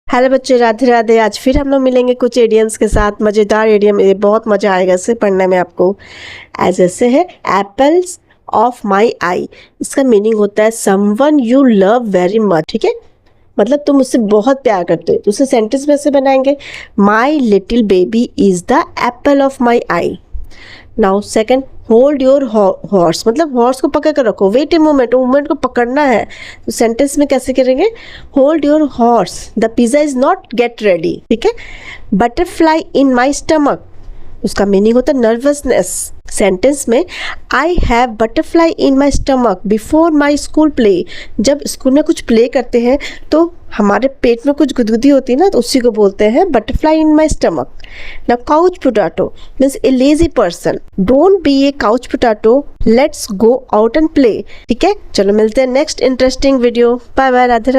Hello बच्चे, राधे राधे। आज फिर हम लोग मिलेंगे कुछ एडियम्स के साथ। मज़ेदार एडियम, ये बहुत मज़ा आएगा इससे पढ़ने में आपको। ऐसे है एप्पल्स ऑफ माई आई। इसका मीनिंग होता है someone you love very much. ठीक है, मतलब तुम उससे बहुत प्यार करते हो। तो उसे सेंटेंस में से बनाएंगे, my little baby is the Apple of my I. Now second, hold your horse, मतलब हॉर्स को पकड़ कर रखो। वेट ए मोमेंट, मोमेंट को पकड़ना है। तो सेंटेंस में कैसे करेंगे, hold your horse, the pizza is not get ready. ठीक है, बटरफ्लाई इन माई स्टमक, उसका मीनिंग होता है नर्वसनेस। सेंटेंस में, I have butterfly in my stomach before my school play. जब स्कूल में कुछ प्ले करते हैं तो हमारे पेट में कुछ गुदगुदी होती है ना, तो उसी को बोलते हैं बटरफ्लाई इन माई स्टमक। ना couch potato means a lazy person. Don't be a couch potato, let's go out and play. ठीक है, चलो मिलते हैं next interesting video. Bye bye, Radhe Radhe.